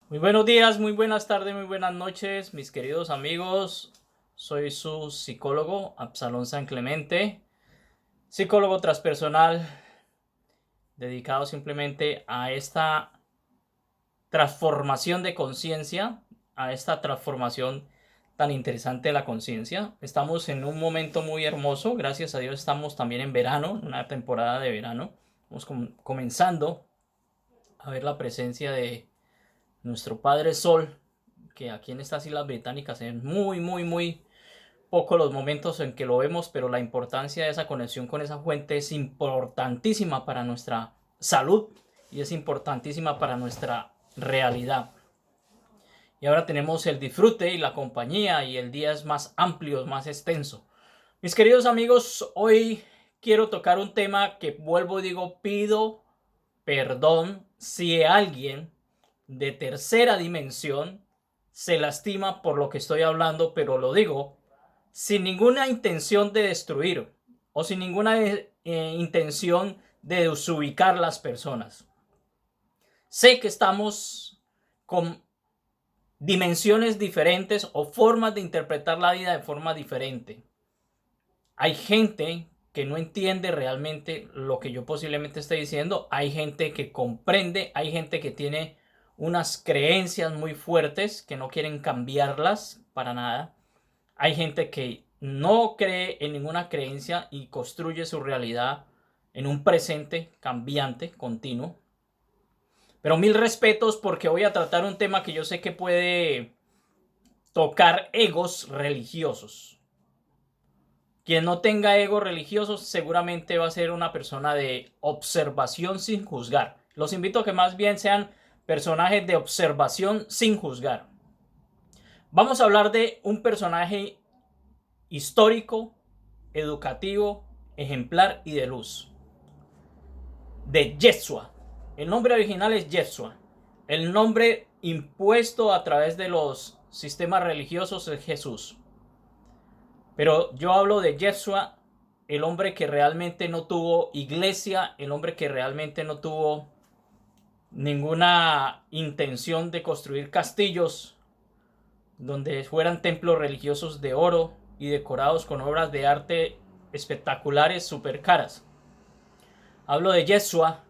Muy buenos días, muy buenas tardes, muy buenas noches, mis queridos amigos. Soy su psicólogo, Absalón San Clemente, psicólogo transpersonal, dedicado simplemente a esta transformación de conciencia, a esta transformación tan interesante de la conciencia. Estamos en un momento muy hermoso, gracias a Dios estamos también en verano, en una temporada de verano. Estamos comenzando a ver la presencia de nuestro Padre Sol, que aquí en estas Islas Británicas es muy poco los momentos en que lo vemos, pero la importancia de esa conexión con esa fuente es importantísima para nuestra salud y es importantísima para nuestra realidad. Y ahora tenemos el disfrute y la compañía y el día es más amplio, más extenso. Mis queridos amigos, hoy quiero tocar un tema que vuelvo y digo, pido perdón si alguien de tercera dimensión se lastima por lo que estoy hablando, pero lo digo sin ninguna intención de destruir o sin ninguna intención de desubicar las personas. Sé que estamos con dimensiones diferentes o formas de interpretar la vida de forma diferente. Hay gente que no entiende realmente lo que yo posiblemente estoy diciendo. Hay gente que comprende, hay gente que tiene unas creencias muy fuertes que no quieren cambiarlas para nada. Hay gente que no cree en ninguna creencia y construye su realidad en un presente cambiante, continuo. Pero mil respetos porque voy a tratar un tema que yo sé que puede tocar egos religiosos. Quien no tenga egos religiosos seguramente va a ser una persona de observación sin juzgar. Los invito a que más bien sean personajes de observación sin juzgar. Vamos a hablar de un personaje histórico, educativo, ejemplar y de luz. De Yeshua. El nombre original es Yeshua. El nombre impuesto a través de los sistemas religiosos es Jesús. Pero yo hablo de Yeshua, el hombre que realmente no tuvo iglesia, el hombre que realmente no tuvo ninguna intención de construir castillos donde fueran templos religiosos de oro y decorados con obras de arte espectaculares, super caras. Hablo de Yeshua,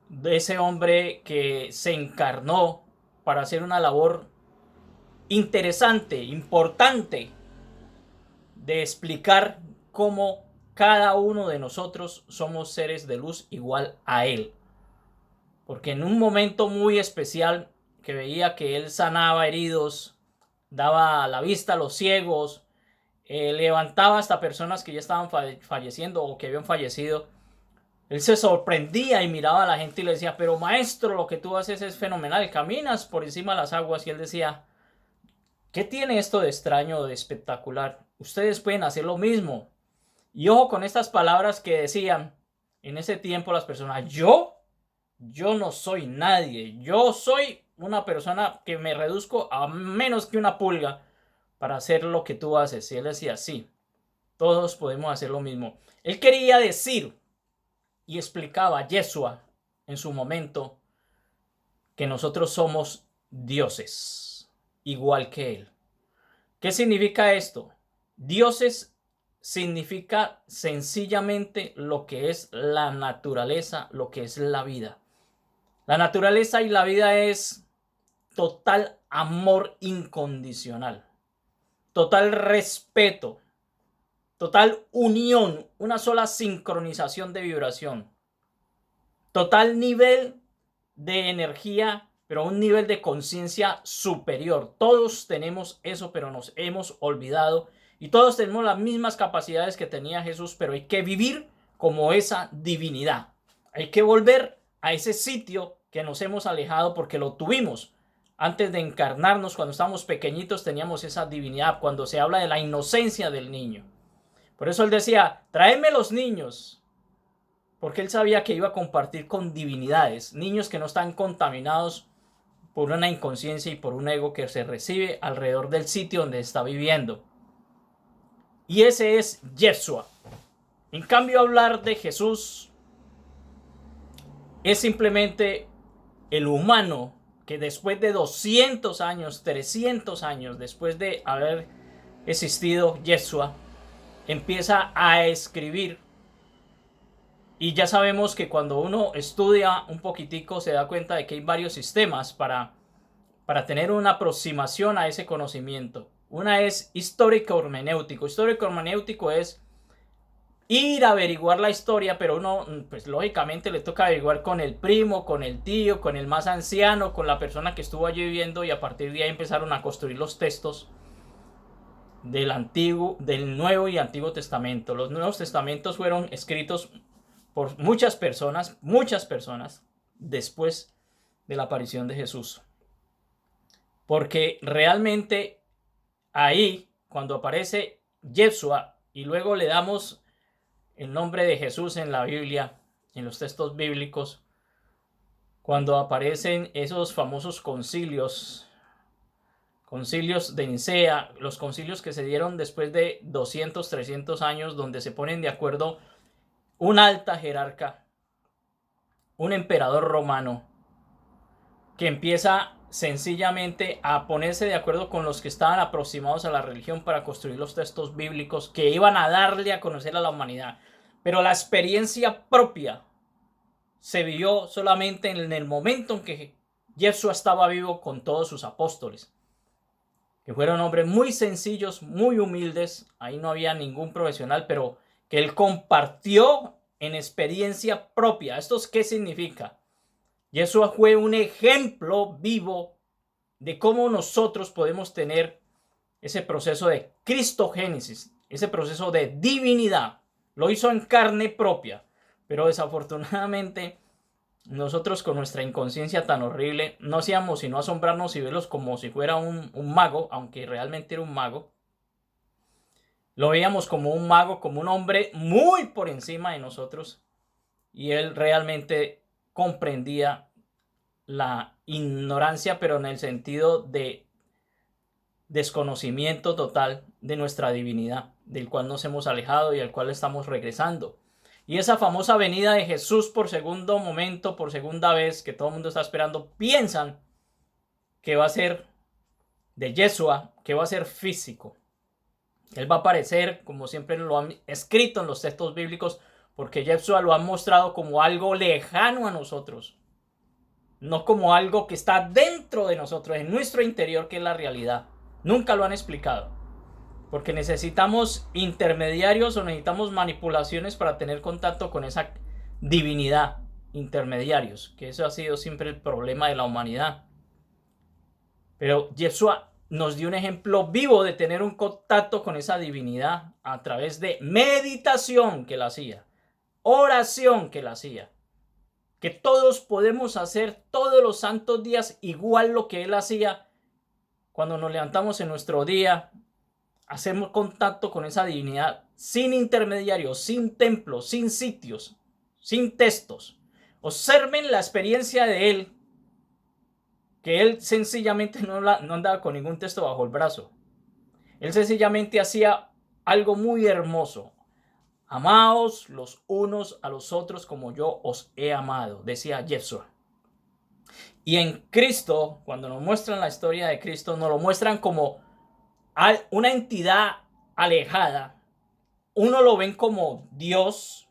de ese hombre que se encarnó para hacer una labor interesante, importante, de explicar cómo cada uno de nosotros somos seres de luz igual a él. Porque en un momento muy especial que veía que él sanaba heridos, daba la vista a los ciegos, levantaba hasta personas que ya estaban falleciendo o que habían fallecido. Él se sorprendía y miraba a la gente y le decía, pero maestro, lo que tú haces es fenomenal, caminas por encima de las aguas. Y él decía, ¿qué tiene esto de extraño, de espectacular? Ustedes pueden hacer lo mismo. Y ojo con estas palabras que decían en ese tiempo las personas, yo no soy nadie, yo soy una persona que me reduzco a menos que una pulga para hacer lo que tú haces. Y él decía, sí, todos podemos hacer lo mismo. Él quería decir y explicaba Yeshua en su momento que nosotros somos dioses, igual que él. ¿Qué significa esto? Dioses significa sencillamente lo que es la naturaleza, lo que es la vida. La naturaleza y la vida es total amor incondicional, total respeto, total unión, una sola sincronización de vibración, total nivel de energía, pero un nivel de conciencia superior. Todos tenemos eso, pero nos hemos olvidado. Y todos tenemos las mismas capacidades que tenía Jesús, pero hay que vivir como esa divinidad. Hay que volver a ese sitio que nos hemos alejado porque lo tuvimos. Antes de encarnarnos, cuando estábamos pequeñitos, teníamos esa divinidad. Cuando se habla de la inocencia del niño. Por eso él decía, tráeme los niños. Porque él sabía que iba a compartir con divinidades, niños que no están contaminados por una inconsciencia y por un ego que se recibe alrededor del sitio donde está viviendo. Y ese es Yeshua. En cambio, hablar de Jesús es simplemente el humano que después de 200 años, 300 años, después de haber existido Yeshua, empieza a escribir. Y ya sabemos que cuando uno estudia un poquitico se da cuenta de que hay varios sistemas para tener una aproximación a ese conocimiento. Una es histórico hermenéutico. Histórico hermenéutico es ir a averiguar la historia, pero uno, pues lógicamente le toca averiguar con el primo, con el tío, con el más anciano, con la persona que estuvo allí viviendo, y a partir de ahí empezaron a construir los textos del Nuevo y Antiguo Testamento. Los Nuevos Testamentos fueron escritos por muchas personas después de la aparición de Jesús. Porque realmente ahí, cuando aparece Yeshua y luego le damos el nombre de Jesús en la Biblia, en los textos bíblicos, cuando aparecen esos famosos concilios de Nicea, los concilios que se dieron después de 200, 300 años, donde se ponen de acuerdo un alta jerarca, un emperador romano, que empieza sencillamente a ponerse de acuerdo con los que estaban aproximados a la religión para construir los textos bíblicos que iban a darle a conocer a la humanidad. Pero la experiencia propia se vivió solamente en el momento en que Yeshua estaba vivo con todos sus apóstoles, que fueron hombres muy sencillos, muy humildes. Ahí no había ningún profesional, pero que él compartió en experiencia propia. ¿Esto qué significa? Yeshua fue un ejemplo vivo de cómo nosotros podemos tener ese proceso de cristogénesis, ese proceso de divinidad. Lo hizo en carne propia, pero desafortunadamente nosotros, con nuestra inconsciencia tan horrible, no hacíamos sino asombrarnos y verlos como si fuera un mago, aunque realmente era un mago. Lo veíamos como un mago, como un hombre muy por encima de nosotros, y él realmente comprendía la ignorancia, pero en el sentido de desconocimiento total de nuestra divinidad, del cual nos hemos alejado y al cual estamos regresando. Y esa famosa venida de Jesús por segundo momento, por segunda vez, que todo el mundo está esperando, piensan que va a ser de Yeshua, que va a ser físico. Él va a aparecer, como siempre lo han escrito en los textos bíblicos, porque Yeshua lo ha mostrado como algo lejano a nosotros, no como algo que está dentro de nosotros, en nuestro interior, que es la realidad. Nunca lo han explicado, porque necesitamos intermediarios o necesitamos manipulaciones para tener contacto con esa divinidad, intermediarios, que eso ha sido siempre el problema de la humanidad. Pero Yeshua nos dio un ejemplo vivo de tener un contacto con esa divinidad a través de meditación que la hacía, oración que la hacía, que todos podemos hacer todos los santos días igual lo que él hacía. Cuando nos levantamos en nuestro día, hacemos contacto con esa divinidad sin intermediarios, sin templos, sin sitios, sin textos. Observen la experiencia de él, que él sencillamente no andaba con ningún texto bajo el brazo. Él sencillamente hacía algo muy hermoso. Amaos los unos a los otros como yo os he amado, decía Yeshua. Y en Cristo, cuando nos muestran la historia de Cristo, nos lo muestran como una entidad alejada. Uno lo ven como Dios,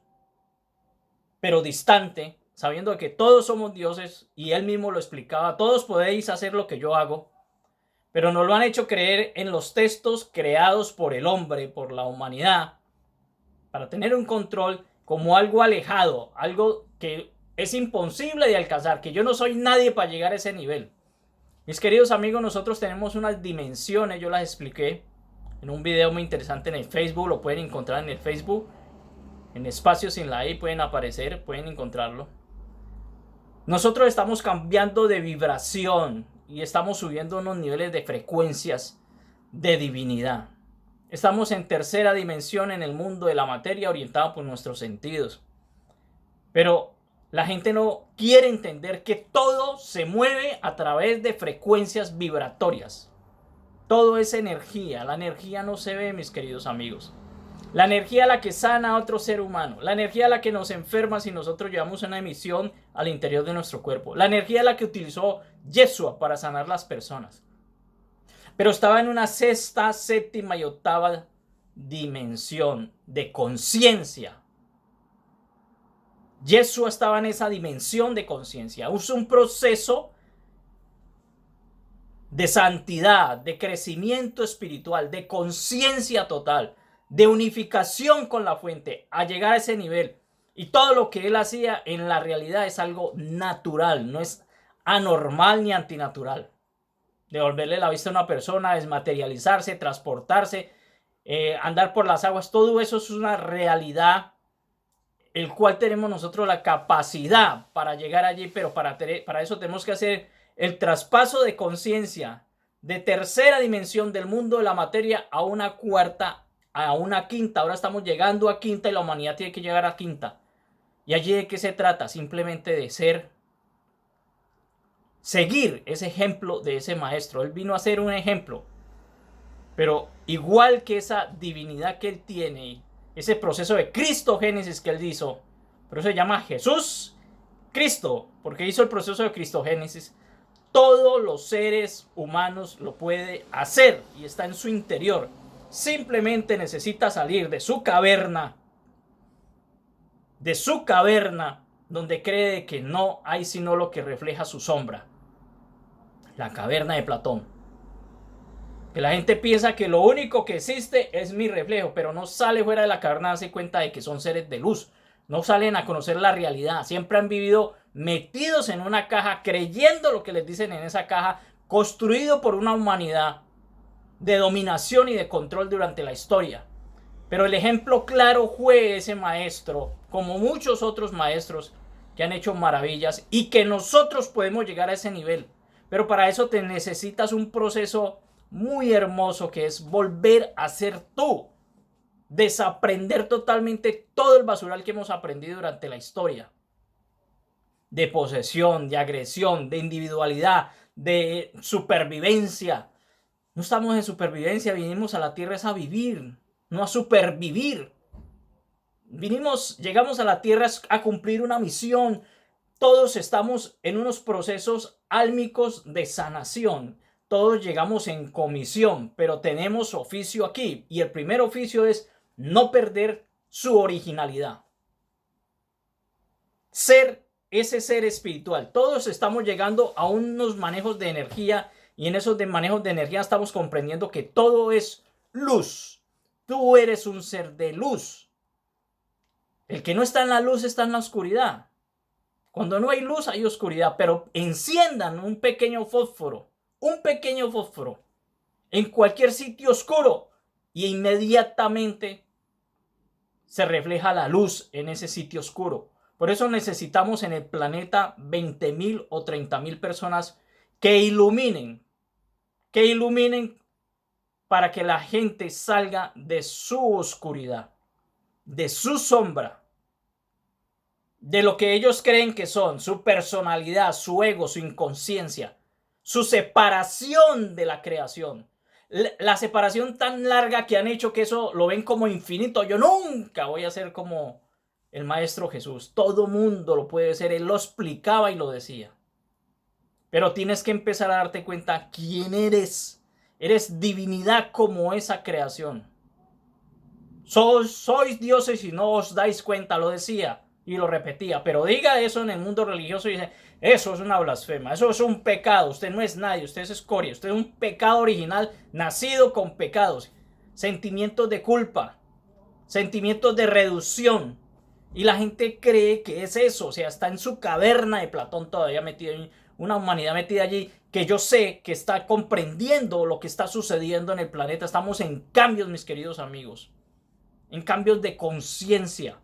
pero distante, sabiendo que todos somos dioses, y él mismo lo explicaba: todos podéis hacer lo que yo hago, pero nos lo han hecho creer en los textos creados por el hombre, por la humanidad, para tener un control, como algo alejado, algo que es imposible de alcanzar, que yo no soy nadie para llegar a ese nivel. Mis queridos amigos, nosotros tenemos unas dimensiones, yo las expliqué en un video muy interesante en el Facebook, lo pueden encontrar en el Facebook, en Espacio Sin la I pueden aparecer, pueden encontrarlo. Nosotros estamos cambiando de vibración y estamos subiendo unos niveles de frecuencias de divinidad. Estamos en tercera dimensión en el mundo de la materia, orientada por nuestros sentidos. Pero la gente no quiere entender que todo se mueve a través de frecuencias vibratorias. Todo es energía. La energía no se ve, mis queridos amigos. La energía es la que sana a otro ser humano. La energía es la que nos enferma si nosotros llevamos una emisión al interior de nuestro cuerpo. La energía es la que utilizó Yeshua para sanar las personas. Pero estaba en una sexta, séptima y octava dimensión de conciencia. Yeshua estaba en esa dimensión de conciencia. Usa un proceso de santidad, de crecimiento espiritual, de conciencia total, de unificación con la fuente, a llegar a ese nivel. Y todo lo que él hacía en la realidad es algo natural, no es anormal ni antinatural. Devolverle la vista a una persona, desmaterializarse, transportarse, andar por las aguas, todo eso es una realidad, el cual tenemos nosotros la capacidad para llegar allí, pero para eso tenemos que hacer el traspaso de conciencia de tercera dimensión del mundo de la materia a una cuarta, a una quinta. Ahora estamos llegando a quinta y la humanidad tiene que llegar a quinta. ¿Y allí de qué se trata? Simplemente de seguir ese ejemplo de ese maestro. Él vino a ser un ejemplo, pero igual que esa divinidad que él tiene, ese proceso de cristogénesis que él hizo, pero se llama Jesús Cristo, porque hizo el proceso de cristogénesis. Todos los seres humanos lo puede hacer y está en su interior. Simplemente necesita salir de su caverna, donde cree que no hay sino lo que refleja su sombra. La caverna de Platón. Que la gente piensa que lo único que existe es mi reflejo, pero no sale fuera de la caverna a darse cuenta de que son seres de luz. No salen a conocer la realidad. Siempre han vivido metidos en una caja, creyendo lo que les dicen en esa caja, construido por una humanidad de dominación y de control durante la historia. Pero el ejemplo claro fue ese maestro, como muchos otros maestros que han hecho maravillas y que nosotros podemos llegar a ese nivel. Pero para eso te necesitas un proceso muy hermoso que es volver a ser tú. Desaprender totalmente todo el basural que hemos aprendido durante la historia. De posesión, de agresión, de individualidad, de supervivencia. No estamos en supervivencia, vinimos a la tierra es a vivir, no a supervivir. Llegamos a la tierra a cumplir una misión. Todos estamos en unos procesos álmicos de sanación. Todos llegamos en comisión, pero tenemos oficio aquí. Y el primer oficio es no perder su originalidad. Ser ese ser espiritual. Todos estamos llegando a unos manejos de energía y en esos manejos de energía estamos comprendiendo que todo es luz. Tú eres un ser de luz. El que no está en la luz está en la oscuridad. Cuando no hay luz hay oscuridad, pero enciendan un pequeño fósforo en cualquier sitio oscuro y inmediatamente se refleja la luz en ese sitio oscuro. Por eso necesitamos en el planeta 20,000 o 30,000 personas que iluminen para que la gente salga de su oscuridad, de su sombra, de lo que ellos creen que son, su personalidad, su ego, su inconsciencia, su separación de la creación. La separación tan larga que han hecho que eso lo ven como infinito. Yo nunca voy a ser como el Maestro Jesús. Todo mundo lo puede ser. Él lo explicaba y lo decía. Pero tienes que empezar a darte cuenta quién eres. Eres divinidad como esa creación. Sois dioses y no os dais cuenta, lo decía y lo repetía. Pero diga eso en el mundo religioso y dice, eso es una blasfema, eso es un pecado, usted no es nadie, usted es escoria, usted es un pecado original nacido con pecados, sentimientos de culpa, sentimientos de reducción. Y la gente cree que es eso, o sea, está en su caverna de Platón todavía metido, una humanidad metida allí, que yo sé que está comprendiendo lo que está sucediendo en el planeta. Estamos en cambios, mis queridos amigos, en cambios de conciencia.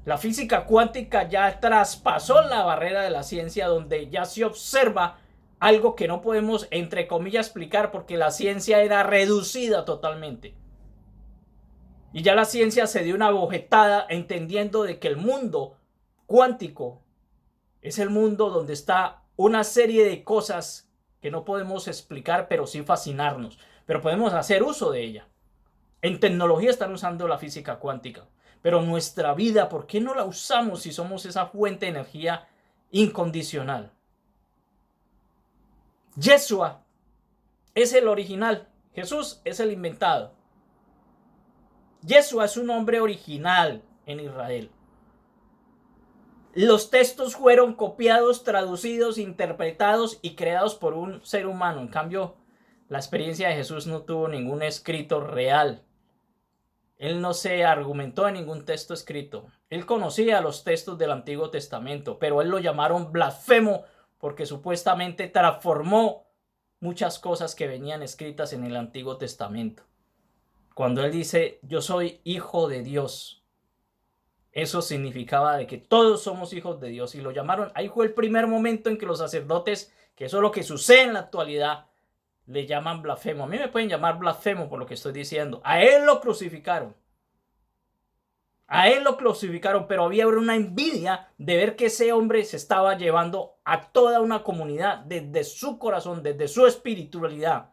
La física cuántica ya traspasó la barrera de la ciencia, donde ya se observa algo que no podemos, entre comillas, explicar porque la ciencia era reducida totalmente. Y ya la ciencia se dio una bojetada entendiendo de que el mundo cuántico es el mundo donde está una serie de cosas que no podemos explicar, pero sí fascinarnos. Pero podemos hacer uso de ella. En tecnología están usando la física cuántica. Pero nuestra vida, ¿por qué no la usamos si somos esa fuente de energía incondicional? Yeshua es el original, Jesús es el inventado. Yeshua es un nombre original en Israel. Los textos fueron copiados, traducidos, interpretados y creados por un ser humano. En cambio, la experiencia de Jesús no tuvo ningún escrito real. Él no se argumentó en ningún texto escrito. Él conocía los textos del Antiguo Testamento, pero él lo llamaron blasfemo porque supuestamente transformó muchas cosas que venían escritas en el Antiguo Testamento. Cuando él dice, yo soy hijo de Dios, eso significaba de que todos somos hijos de Dios y lo llamaron. Ahí fue el primer momento en que los sacerdotes, que eso es lo que sucede en la actualidad, le llaman blasfemo. A mí me pueden llamar blasfemo por lo que estoy diciendo. A él lo crucificaron. A él lo crucificaron, pero había una envidia de ver que ese hombre se estaba llevando a toda una comunidad desde su corazón, desde su espiritualidad.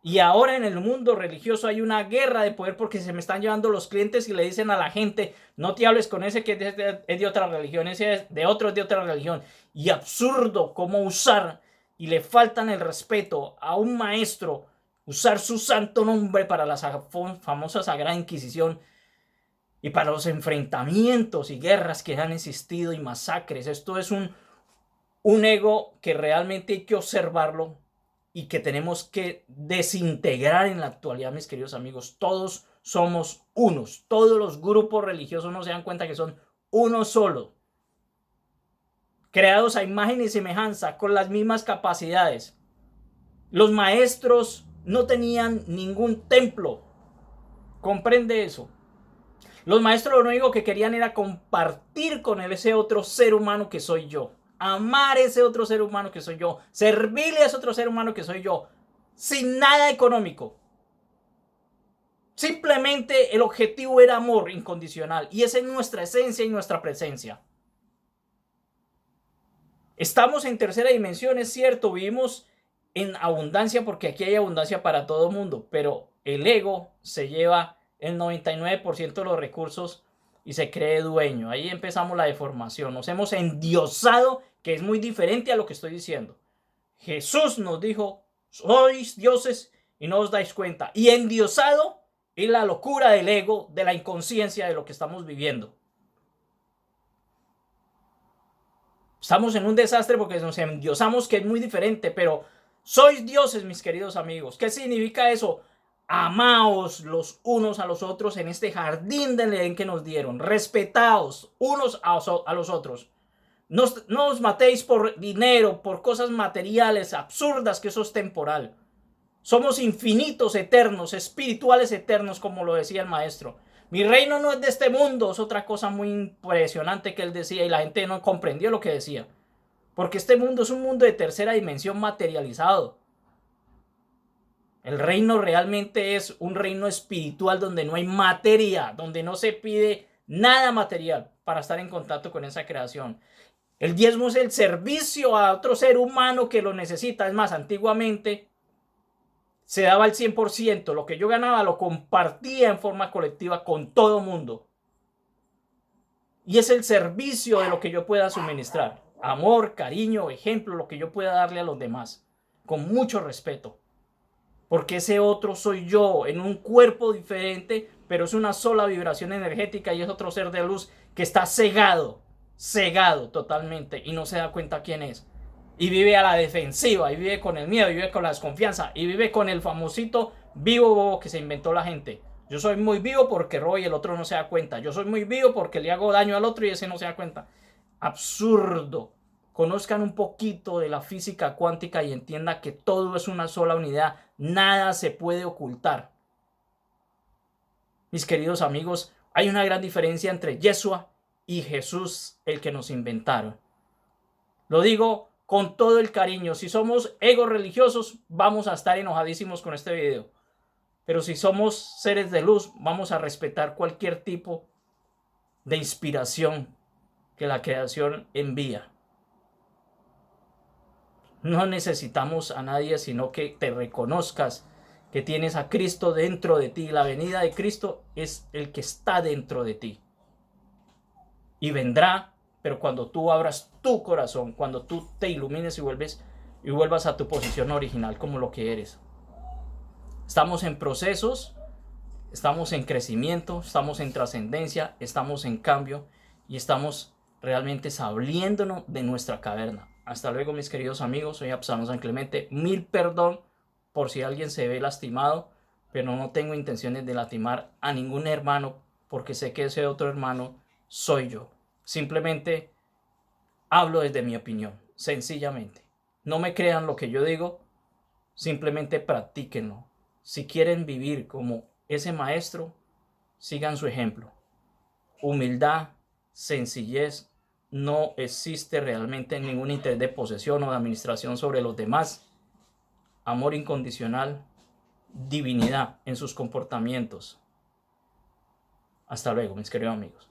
Y ahora en el mundo religioso hay una guerra de poder porque se me están llevando los clientes y le dicen a la gente, no te hables con ese que es de otra religión, ese es de otro, es de otra religión. Y absurdo cómo usar, y le faltan el respeto a un maestro, usar su santo nombre para la famosa Sagrada Inquisición y para los enfrentamientos y guerras que han existido y masacres. Esto es un ego que realmente hay que observarlo y que tenemos que desintegrar en la actualidad, mis queridos amigos. Todos somos unos. Todos los grupos religiosos no se dan cuenta que son uno solo. Creados a imagen y semejanza, con las mismas capacidades. Los maestros no tenían ningún templo. ¿Comprende eso? Los maestros lo único que querían era compartir con él ese otro ser humano que soy yo. Amar a ese otro ser humano que soy yo. Servirle a ese otro ser humano que soy yo. Sin nada económico. Simplemente el objetivo era amor incondicional. Y esa es nuestra esencia y nuestra presencia. Estamos en tercera dimensión, es cierto. Vivimos en abundancia porque aquí hay abundancia para todo el mundo. Pero el ego se lleva el 99% de los recursos y se cree dueño. Ahí empezamos la deformación. Nos hemos endiosado, que es muy diferente a lo que estoy diciendo. Jesús nos dijo, sois dioses y no os dais cuenta. Y endiosado es la locura del ego, de la inconsciencia de lo que estamos viviendo. Estamos en un desastre porque nos endiosamos, que es muy diferente, pero sois dioses, mis queridos amigos. ¿Qué significa eso? Amaos los unos a los otros en este jardín del Edén que nos dieron. Respetaos unos a los otros. No os matéis por dinero, por cosas materiales absurdas, que eso es temporal. Somos infinitos, eternos, espirituales eternos, como lo decía el maestro. Mi reino no es de este mundo, es otra cosa muy impresionante que él decía y la gente no comprendió lo que decía. Porque este mundo es un mundo de tercera dimensión materializado. El reino realmente es un reino espiritual donde no hay materia, donde no se pide nada material para estar en contacto con esa creación. El diezmo es el servicio a otro ser humano que lo necesita. Es más, antiguamente se daba el 100%. Lo que yo ganaba lo compartía en forma colectiva con todo mundo. Y es el servicio de lo que yo pueda suministrar. Amor, cariño, ejemplo, lo que yo pueda darle a los demás. Con mucho respeto. Porque ese otro soy yo en un cuerpo diferente, pero es una sola vibración energética y es otro ser de luz que está cegado totalmente y no se da cuenta quién es. Y vive a la defensiva, y vive con el miedo, y vive con la desconfianza, y vive con el famosito vivo bobo que se inventó la gente. Yo soy muy vivo porque robo y el otro no se da cuenta. Yo soy muy vivo porque le hago daño al otro y ese no se da cuenta. Absurdo. Conozcan un poquito de la física cuántica y entiendan que todo es una sola unidad. Nada se puede ocultar. Mis queridos amigos, hay una gran diferencia entre Yeshua y Jesús, el que nos inventaron. Lo digo con todo el cariño. Si somos egos religiosos, vamos a estar enojadísimos con este video. Pero si somos seres de luz, vamos a respetar cualquier tipo de inspiración que la creación envía. No necesitamos a nadie, sino que te reconozcas que tienes a Cristo dentro de ti. La venida de Cristo es el que está dentro de ti. Y vendrá, pero cuando tú abras tu corazón, cuando tú te ilumines y vuelves y vuelvas a tu posición original como lo que eres. Estamos en procesos, estamos en crecimiento, estamos en trascendencia, estamos en cambio y estamos realmente saliéndonos de nuestra caverna. Hasta luego, mis queridos amigos. Soy Absalón San Clemente. Mil perdón por si alguien se ve lastimado, pero no tengo intenciones de lastimar a ningún hermano, porque sé que ese otro hermano soy yo. Simplemente hablo desde mi opinión, sencillamente. No me crean lo que yo digo, simplemente practíquenlo. Si quieren vivir como ese maestro, sigan su ejemplo. Humildad, sencillez, no existe realmente ningún interés de posesión o de administración sobre los demás. Amor incondicional, divinidad en sus comportamientos. Hasta luego, mis queridos amigos.